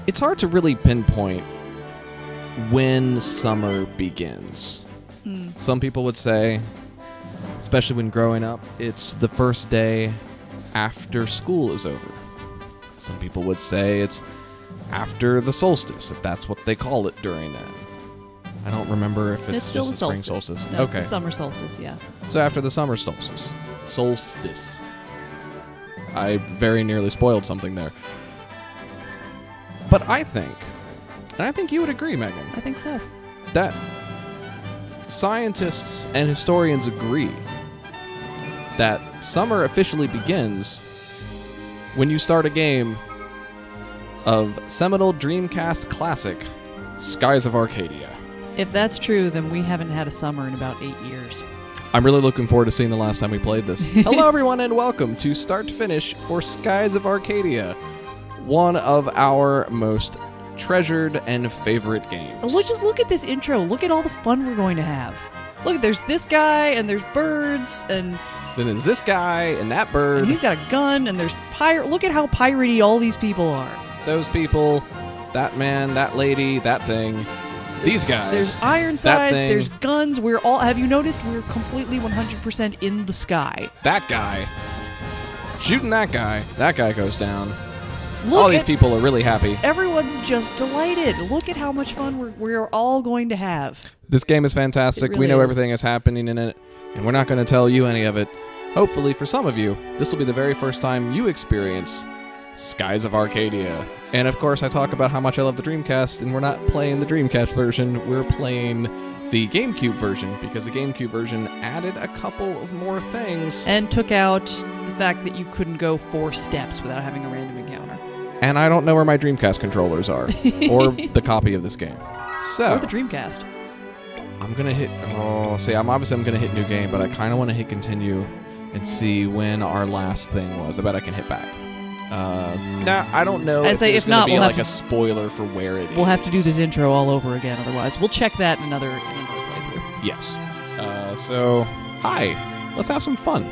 It's hard to really pinpoint when summer begins. Some people would say, especially when growing up, it's the first day after school is over. Some people would say it's after the solstice, if that's what they call it during that. I don't remember if it's still just the the spring solstice. solstice. No, Okay. it's the summer solstice, yeah. So after the summer solstice. Solstice. I very nearly spoiled something there. But I think, and I think you would agree, Megan, I think so. that scientists and historians agree that summer officially begins when you start a game of seminal Dreamcast classic, Skies of Arcadia. If that's true, then we haven't had a summer in about 8 years. I'm really looking forward to seeing the last time we played this. Hello, everyone, and welcome to Start to Finish for Skies of Arcadia, one of our most treasured and favorite games. Oh, just look at this intro. Look at all the fun we're going to have. Look, there's this guy, and there's birds, and Then there's this guy and that bird. he's got a gun, and there's pirate. Look at how piratey all these people are. Those people, that man, that lady, that thing, these guys. There's iron that sides, thing, there's guns. We're all. Have you noticed we're completely 100% in the sky? that guy. Shooting that guy. That guy goes down. Look All these at, people are really happy. Everyone's just delighted. Look at how much fun we're all going to have. This game is fantastic. It really We know is. everything is happening in it, and we're not going to tell you any of it. Hopefully, for some of you, this will be the very first time you experience Skies of Arcadia. And of course, I talk about how much I love the Dreamcast, and we're not playing the Dreamcast version, we're playing the GameCube version, because the GameCube version added a couple of more things. And took out the fact that you couldn't go 4 steps without having a random encounter. And I don't know where my Dreamcast controllers are, or the copy of this game. So, Or the Dreamcast. I'm going to hit... I'm going to hit new game, but I kind of want to hit continue and see when our last thing was. I bet I can hit back. Now, I don't know if there's going to be like a spoiler for where it is. We'll have to do this intro all over again, otherwise. We'll check that in another playthrough. Yes. So, hi. Let's have some fun.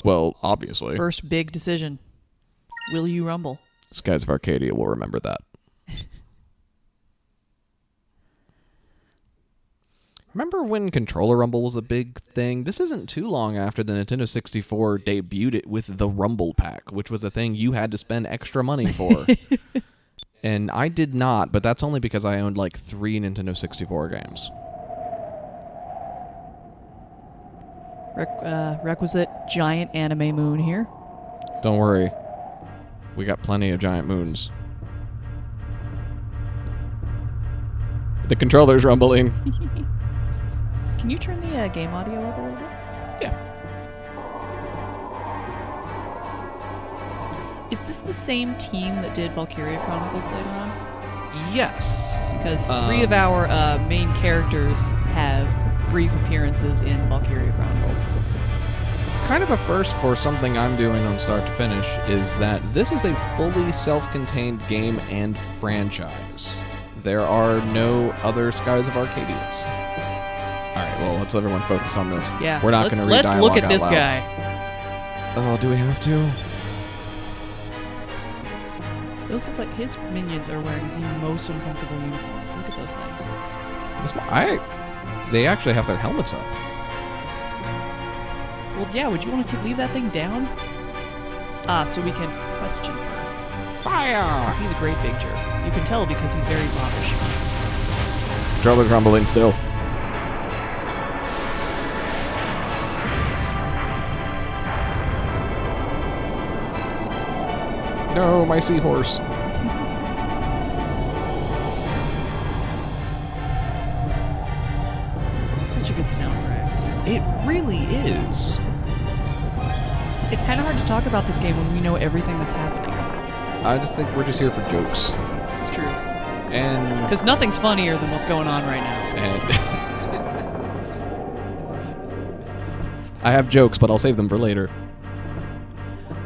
Well, obviously. First big decision. Will you rumble? Skies of Arcadia will remember that. Remember when controller rumble was a big thing? This isn't too long after the Nintendo 64 debuted it with the Rumble Pack, which was a thing you had to spend extra money for. And I did not, but that's only because I owned like 3 Nintendo 64 games. Requisite giant anime moon here. Don't worry. We got plenty of giant moons. The controller's rumbling. Can you turn the game audio up a little bit? Yeah. Is this the same team that did Valkyria Chronicles later on? Yes. Because 3 of our main characters have brief appearances in Valkyria Chronicles. Kind of a first for something I'm doing on Start to Finish is that this is a fully self-contained game and franchise. There are no other Skies of Arcadias. Alright, well, let's everyone focus on this. Yeah, We're not going to read let's dialogue look at out this loud. guy. Oh, do we have to? Those look like his minions are wearing the most uncomfortable uniforms. Look at those things. They actually have their helmets up. Well, yeah, would you want to leave that thing down? So we can question her. Fire! 'Cause he's a great big jerk. You can tell because he's very modish. Controller's rumbling still. No, my seahorse. It's such a good soundtrack. It really is. It's kind of hard to talk about this game when we know everything that's happening. I just think we're just here for jokes. It's true. And Because nothing's funnier than what's going on right now. I have jokes, but I'll save them for later.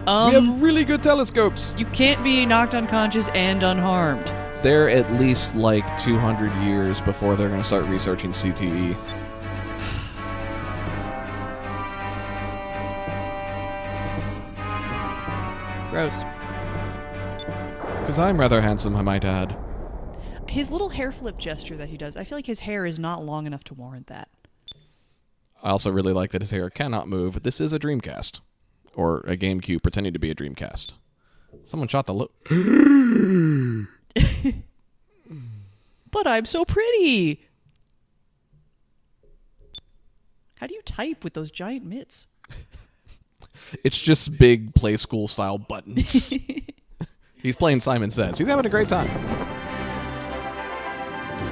We have really good telescopes. You can't be knocked unconscious and unharmed. They're at least like 200 years before they're going to start researching CTE. Gross. Because I'm rather handsome, I might add. His little hair flip gesture that he does, I feel like his hair is not long enough to warrant that. I also really like that his hair cannot move. This is a Dreamcast. Or a GameCube pretending to be a Dreamcast. Someone shot the But I'm so pretty! How do you type with those giant mitts? It's just big play school style buttons. He's playing Simon Says. He's having a great time.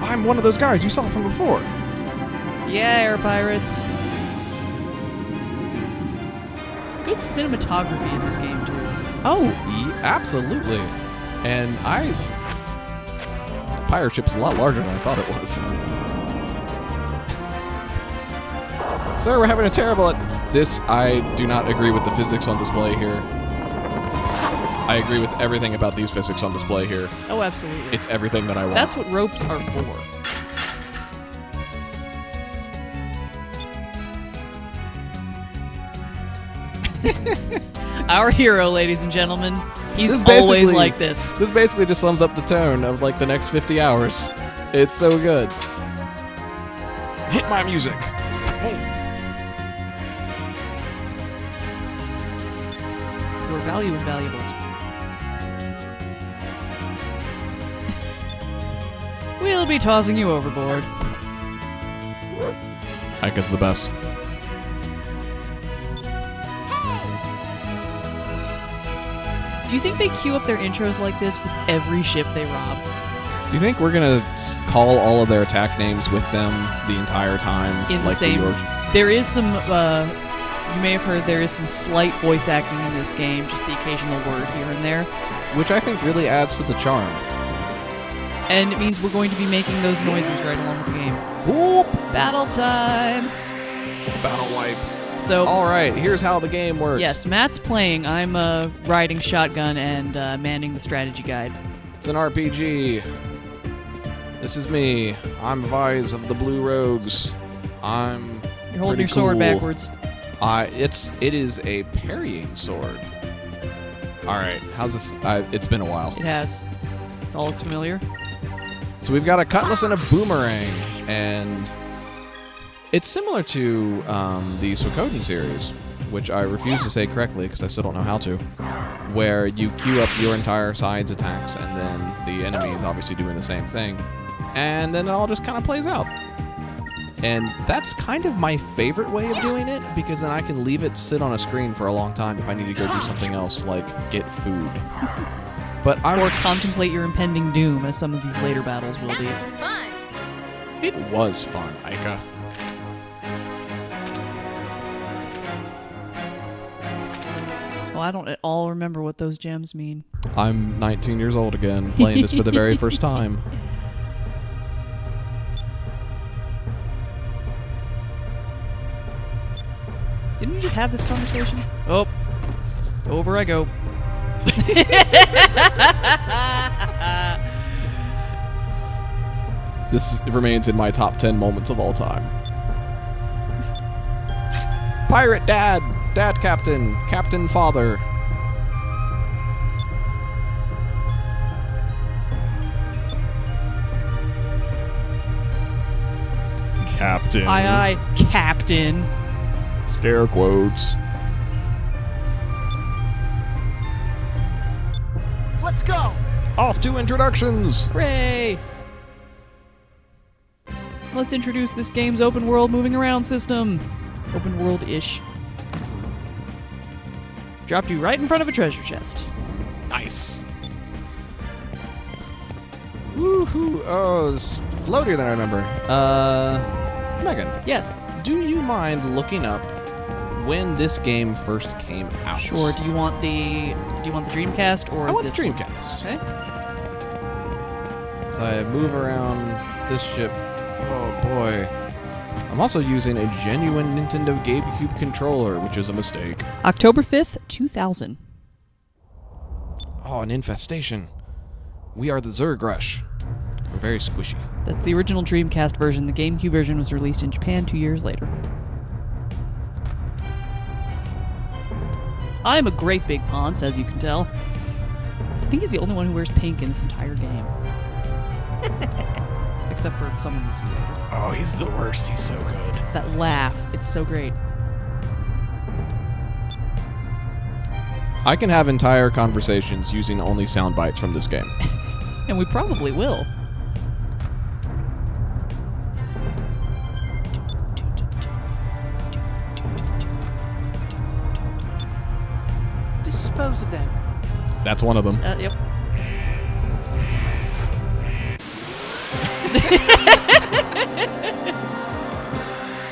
I'm one of those guys you saw from before. Yeah, Air Pirates. Good cinematography in this game, too. Oh, absolutely. And the pirate ship's a lot larger than I thought it was. Sir, we're having a terrible... I do not agree with the physics on display here. I agree with everything about these physics on display here. Oh, absolutely. It's everything that I want. That's what ropes are for. Our hero, ladies and gentlemen. He's always like this. This basically just sums up the tone of like the next 50 hours. It's so good. Hit my music. Hey. Your value in valuables. We'll be tossing you overboard. Ika's the best. Do you think they queue up their intros like this with every ship they rob? Do you think we're going to call all of their attack names with them the entire time? In the same... There is some... you may have heard there is some slight voice acting in this game, just the occasional word here and there. Which I think really adds to the charm. And it means we're going to be making those noises right along with the game. Whoop! Battle time! Battle wipe. So, all right, here's how the game works. Yes, Matt's playing. I'm riding shotgun and manning the strategy guide. It's an RPG. This is me. I'm Vise of the Blue Rogues. You're holding your sword backwards. It is a parrying sword. All right, how's this? It's been a while. It has. It's all looks familiar. So we've got a cutlass and a boomerang, and it's similar to the Suikoden series, which I refuse to say correctly because I still don't know how to, where you queue up your entire side's attacks, and then the enemy is obviously doing the same thing, and then it all just kind of plays out. And that's kind of my favorite way of doing it, because then I can leave it sit on a screen for a long time if I need to go do something else, like get food. Or contemplate your impending doom, as some of these later battles will be. Fun. It was fun, Ika. Well, I don't at all remember what those gems mean. I'm 19 years old again, playing this for the very first time. Didn't we just have this conversation? Oh, over I go. This remains in my top 10 moments of all time. Pirate Dad! Dad Captain! Captain Father! Captain. Aye, aye, Captain. Scare quotes. Let's go! Off to introductions! Hooray! Let's introduce this game's open world moving around system. Open world-ish. Dropped you right in front of a treasure chest. Nice. Woohoo! Oh, it's floatier than I remember. Megan. Yes. Do you mind looking up when this game first came out? Sure. Do you want the Dreamcast or I want this the Dreamcast. Okay. So I move around this ship. Oh boy. I'm also using a genuine Nintendo GameCube controller, which is a mistake. October 5th, 2000. Oh, an infestation. We are the Zergrush. We're very squishy. That's the original Dreamcast version. The GameCube version was released in Japan 2 years later. I'm a great big ponce, as you can tell. I think he's the only one who wears pink in this entire game. Except for someone we'll see later. Oh, he's the worst. He's so good. That laugh, it's so great. I can have entire conversations using only sound bites from this game. And we probably will. Dispose of them. That's one of them. Yep.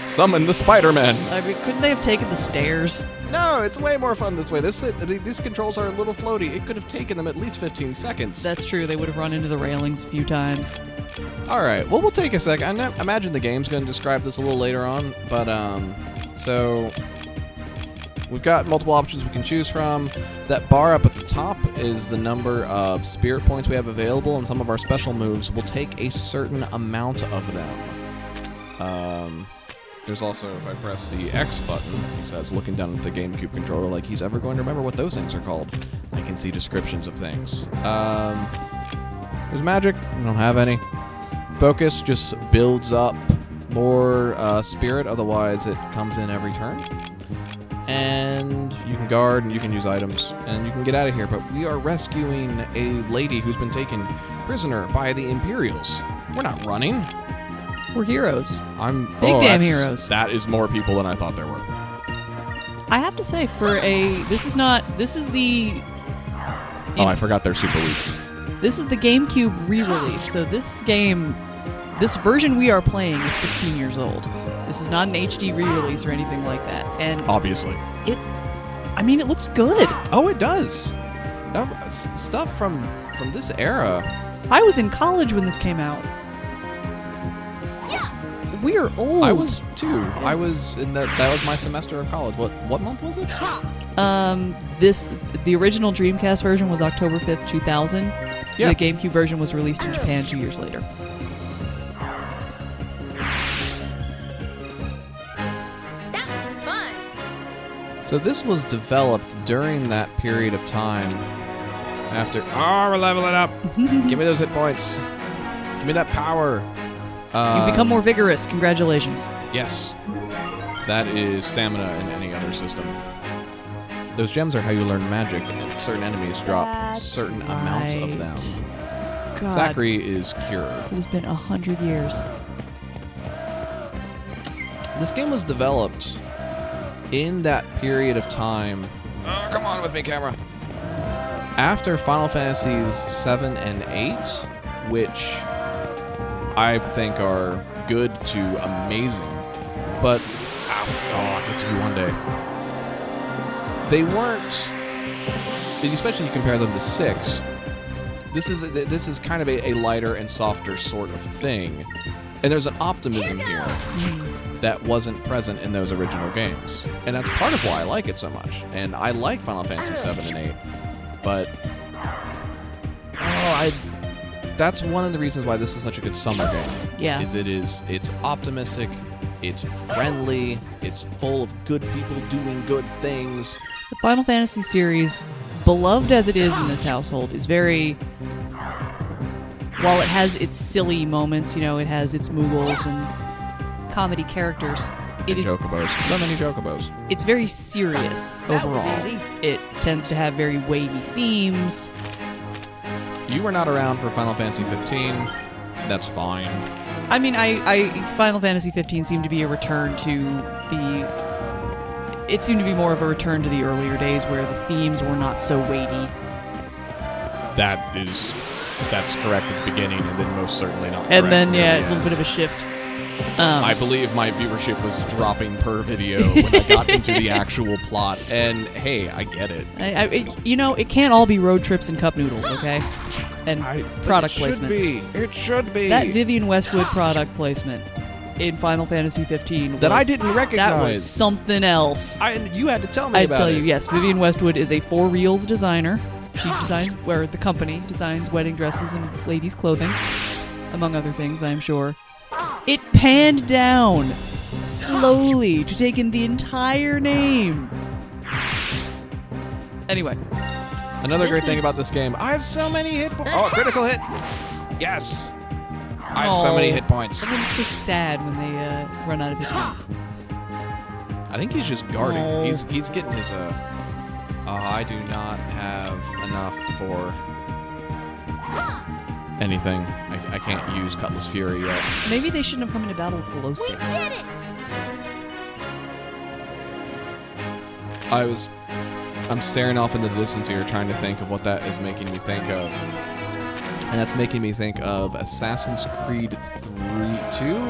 Summon the Spider-Man. I mean, couldn't they have taken the stairs? No, it's way more fun this way. These controls are a little floaty. It could have taken them at least 15 seconds. That's true. They would have run into the railings a few times. All right. Well, we'll take a second. I imagine the game's going to describe this a little later on. But, so we've got multiple options we can choose from. That bar up at the top is the number of spirit points we have available, and some of our special moves will take a certain amount of them. There's also, if I press the X button, he says, looking down at the GameCube controller like he's ever going to remember what those things are called. I can see descriptions of things. There's magic. We don't have any. Focus just builds up more spirit, otherwise it comes in every turn. And you can guard, and you can use items, and you can get out of here. But we are rescuing a lady who's been taken prisoner by the Imperials. We're not running. We're heroes. Big damn heroes. That is more people than I thought there were. I have to say, this is the... I forgot they're super weak. This is the GameCube re-release, so this version we are playing is 16 years old. This is not an HD re-release or anything like that. And obviously. It looks good. Oh, it does. Stuff from this era. I was in college when this came out. We're old. I was too. I was in that was my semester of college. What month was it? The original Dreamcast version was October 5th, 2000. Yeah. The GameCube version was released in Japan 2 years later. That was fun. So this was developed during that period of time after... Oh, we're leveling up. Give me those hit points. Give me that power. You become more vigorous. Congratulations. Yes. That is stamina in any other system. Those gems are how you learn magic, and certain enemies drop certain amounts of them. God. Zachary is cured. It has been 100 years. This game was developed in that period of time. Oh, come on with me, camera. After Final Fantasies 7 and 8, which I think are good to amazing, but I'll get to you one day. They weren't, especially if you compare them to 6. This is kind of a lighter and softer sort of thing, and there's an optimism here that wasn't present in those original games, and that's part of why I like it so much. And I like Final Fantasy 7 and 8, but that's one of the reasons why this is such a good summer game. Yeah. It's optimistic, it's friendly, it's full of good people doing good things. The Final Fantasy series, beloved as it is in this household, is very... While it has its silly moments, it has its Moogles and comedy characters, Chocobos. So many chocobos. It's very serious overall. It tends to have very weighty themes. You were not around for Final Fantasy 15. That's fine. I mean, Final Fantasy 15 seemed to be a return to it seemed to be more of a return to the earlier days where the themes were not so weighty. That's correct at the beginning, and then most certainly not correct. And then, a little bit of a shift. I believe my viewership was dropping per video when I got into the actual plot, and hey, I get it. It can't all be road trips and cup noodles, okay? And product placement. It should be. That Vivienne Westwood product placement in Final Fantasy 15 that I didn't recognize. That was something else. You had to tell me I'd about it. tell you, yes. Vivienne Westwood is a For Reals designer. She designs, where the company designs wedding dresses and ladies' clothing, among other things, I'm sure. It panned down slowly to take in the entire name. Anyway. Another This great thing is- about this game, I have so many hit points. Oh, a critical hit. Yes. I have so many hit points. Everyone's so sad when they run out of hit points. I think he's just guarding. Oh. He's getting his I do not have enough for anything. I can't use Cutlass Fury yet. Maybe they shouldn't have come into battle with glow We sticks. did it! I'm staring off into the distance here trying to think of what that is making me think of. And that's making me think of Assassin's Creed 2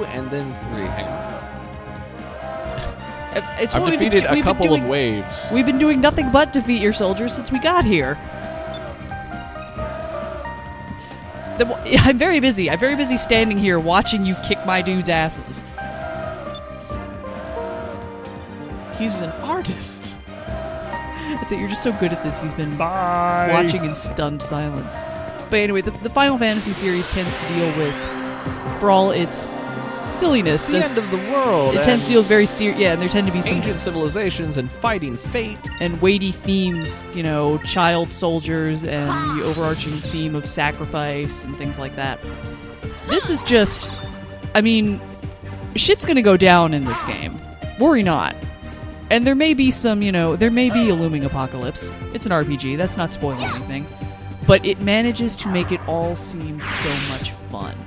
and then 3. Hang on. It's I've what defeated a we've been couple doing- of waves. We've been doing nothing but defeat your soldiers since we got here. I'm very busy. I'm very busy standing here watching you kick my dude's asses. He's an artist. That's it. You're just so good at this. He's been watching in stunned silence. But anyway, the Final Fantasy series tends to deal with, for all its silliness, The end of the world. it tends to deal with very serious. Yeah, and there tend to be some ancient civilizations and fighting fate. and weighty themes, you know, child soldiers and the overarching theme of sacrifice and things like that. This is just, I mean, shit's gonna go down in this game. Worry not. And there may be some, you know, there may be a looming apocalypse. It's an RPG, that's not spoiling anything. But it manages to make it all seem so much fun.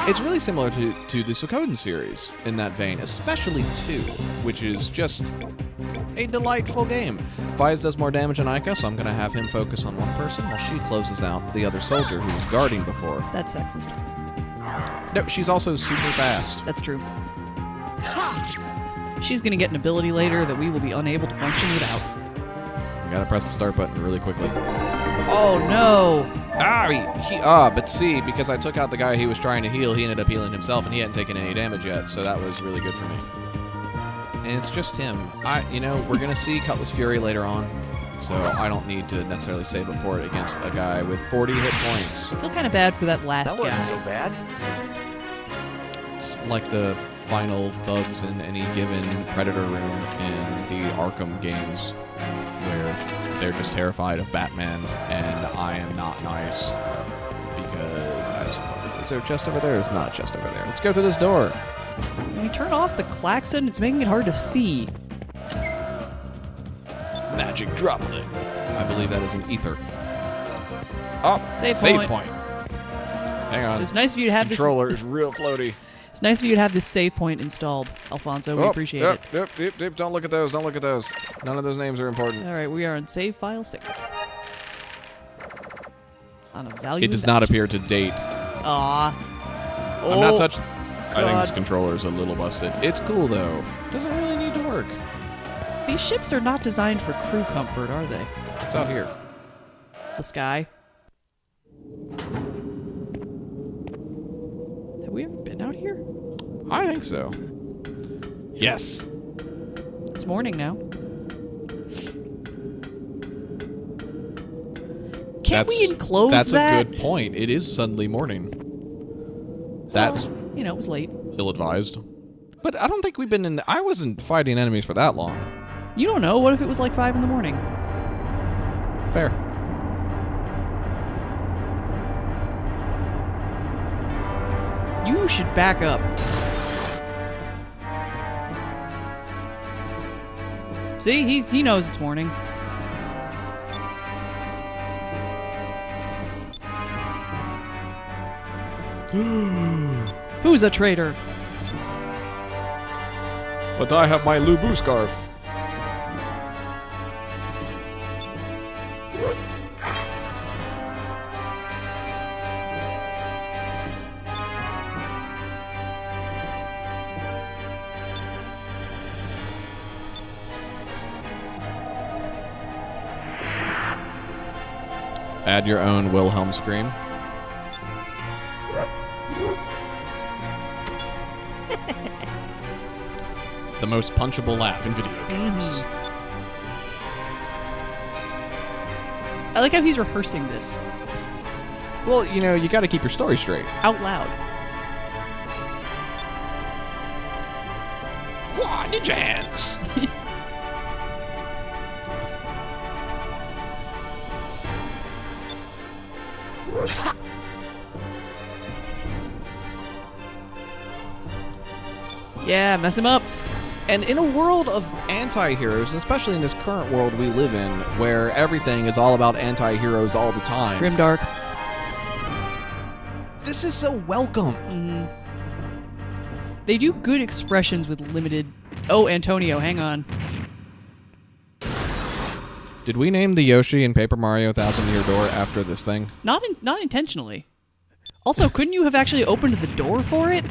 It's really similar to the Suikoden series in that vein, especially 2, which is just a delightful game. Vyse does more damage than Aika, so I'm going to have him focus on one person while she closes out the other soldier who was guarding before. That's sexist. No, she's also super fast. That's true. She's gonna get an ability later that we will be unable to function without. You gotta press the start button really quickly. Oh no! But see, because I took out the guy he was trying to heal, he ended up healing himself, and he hadn't taken any damage yet, so that was really good for me. And it's just him. We're gonna see Cutlass Fury later on, so I don't need to necessarily save it for it against a guy with 40 hit points. I feel kind of bad for that last guy. bad. It's like the final thugs in any given Predator room in the Arkham games, where they're just terrified of Batman, and I am not nice because is there a chest over there? There's not a chest over there. Let's go through this door. When you turn off the klaxon, it's making it hard to see. Magic droplet. I believe that is an ether. Oh, Save point. Hang on. It's nice of you to have this. Controller is real floaty. It's nice of you to have this save point installed, Alfonso. We appreciate it. Yep. Don't look at those. Don't look at those. None of those names are important. All right, we are on save file 6. On a value. It does not appear to date. Ah. I'm not touching. I think God. this controller is a little busted. It's cool though. Doesn't really need to work. These ships are not designed for crew comfort, are they? It's out here. The sky. Have we ever been out here? I think so. Yes. It's morning now. Can't we enclose That's that? a good point. It is suddenly morning. That's Well, you know, it was late. ill-advised. But I don't think we've been in... I wasn't fighting enemies for that long. You don't know. What if it was like 5 in the morning? Fair. You should back up. See, he knows it's morning. Who's a traitor? But I have my Lubu scarf. Add your own Wilhelm scream. The most punchable laugh in video games. I like how he's rehearsing this Well, you got to keep your story straight. out loud. Wah, ninja hands! Yeah, mess him up. And in a world of anti-heroes, especially in this current world we live in, where everything is all about anti-heroes all the time, Grimdark. this is so welcome. Mm-hmm. They do good expressions with limited... Oh, Antonio, hang on. Did we name the Yoshi in Paper Mario Thousand Year Door after this thing? Not intentionally. Also, couldn't you have actually opened the door for it?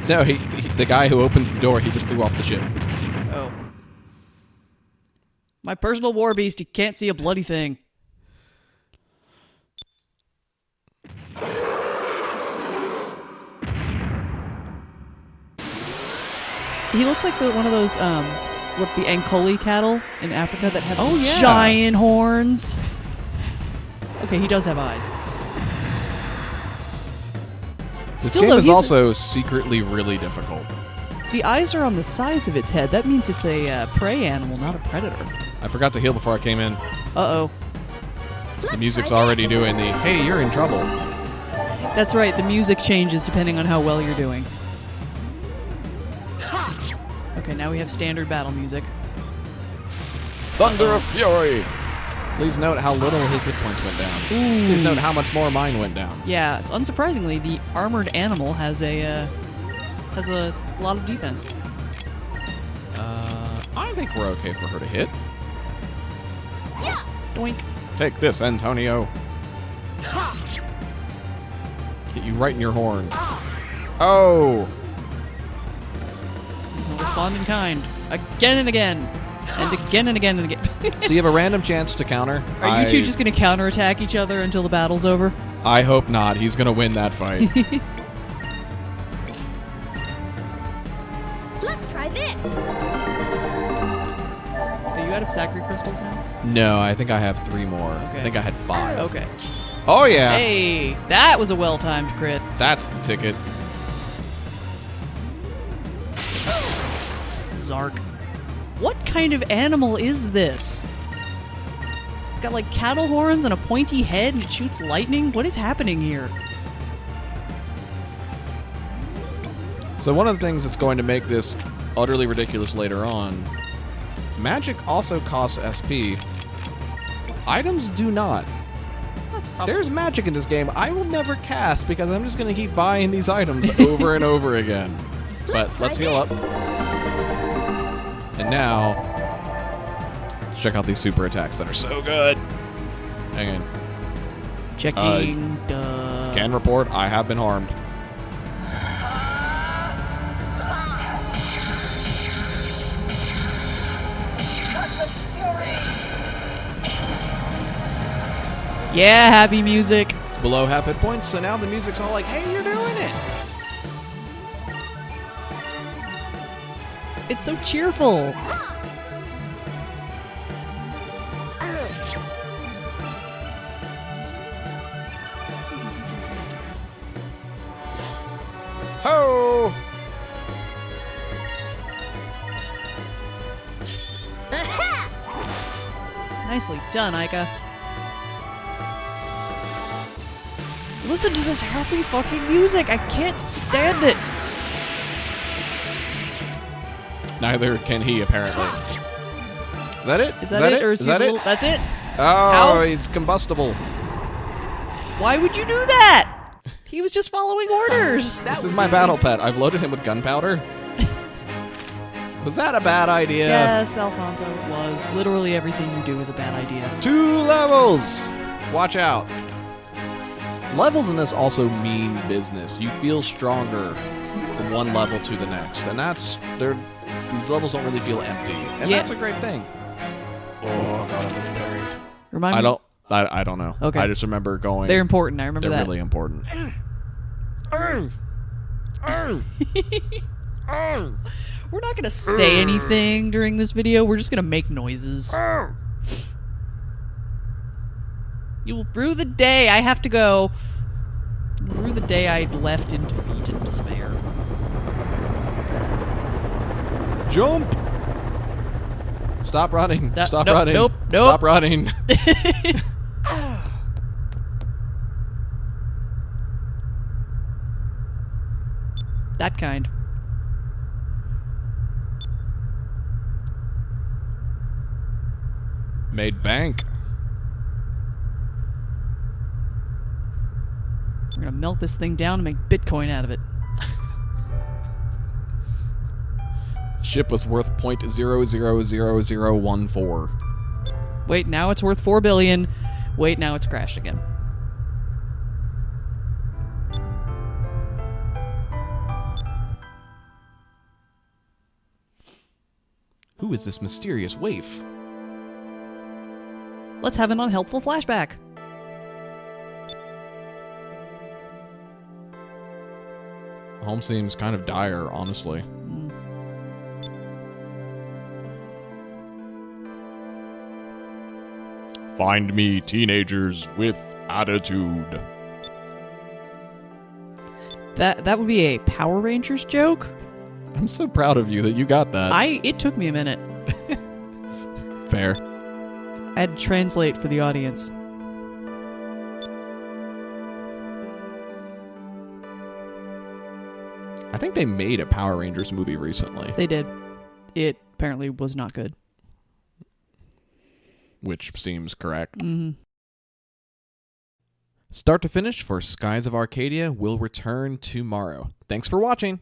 No, the guy who opens the door, he just threw off the ship. Oh. My personal war beast, he can't see a bloody thing. He looks like one of those, the Ankoli cattle in Africa that have giant horns. Okay, he does have eyes. This game is also secretly really difficult. The eyes are on the sides of its head. That means it's a prey animal, not a predator. I forgot to heal before I came in. Uh-oh. The music's already doing the, hey, you're in trouble. That's right, the music changes depending on how well you're doing. Okay, now we have standard battle music. Thunder of Fury! Please note how little his hit points went down. Ooh. Please note how much more mine went down. Yeah, so unsurprisingly, the armored animal has a lot of defense. I think we're okay for her to hit. Doink. Take this, Antonio. Hit you right in your horn. Oh! He'll respond in kind. Again and again. And again and again and again. So you have a random chance to counter. Are you two just going to counterattack each other until the battle's over? I hope not. He's going to win that fight. Let's try this. Are you out of Sacred Crystals now? No, I think I have 3 more. Okay. I think I had 5. Okay. Oh, yeah. Hey, that was a well-timed crit. That's the ticket. Zark. What kind of animal is this? It's got like cattle horns and a pointy head and it shoots lightning? What is happening here? So one of the things that's going to make this utterly ridiculous later on, magic also costs SP. Items do not. That's probably There's magic in this game I will never cast because I'm just going to keep buying these items over and over again. But let's heal up. And now, let's check out these super attacks that are so good. Hang on. checking. Can report, I have been harmed. Yeah, happy music. It's below half hit points, so now the music's all like, hey, you're doing it. It's so cheerful. Ho! Nicely done, Ica. Listen to this happy fucking music. I can't stand it. Neither can he, apparently. Is that it? Is that it? Or is that he it? That's it? Oh, How? it's combustible. Why would you do that? He was just following orders. This is my battle pet. I've loaded him with gunpowder. Was that a bad idea? Yes, Alfonso, it was. Literally everything you do is a bad idea. 2 levels! Watch out. Levels in this also mean business. You feel stronger from one level to the next. And these levels don't really feel empty. And Yeah. that's a great thing. Oh, God, I'm buried. Remind me. I don't know. Okay. I just remember going. They're important. I remember They're that. really important. We're not going to say anything during this video. We're just going to make noises. You will rue the day I have to go. Rue the day I left in defeat and despair. Jump! Stop running. Stop nope, running. nope. Stop running. That kind. Made bank. We're going to melt this thing down and make Bitcoin out of it. Ship was worth 0.00014. Wait, now it's worth $4 billion. Wait, now it's crashed again. Who is this mysterious waif? Let's have an unhelpful flashback. Home seems kind of dire, honestly. Find me teenagers with attitude. That would be a Power Rangers joke. I'm so proud of you that you got that. It took me a minute. Fair. I had to translate for the audience. I think they made a Power Rangers movie recently. They did. It apparently was not good. Which seems correct. Mm-hmm. Start to finish for Skies of Arcadia will return tomorrow. Thanks for watching.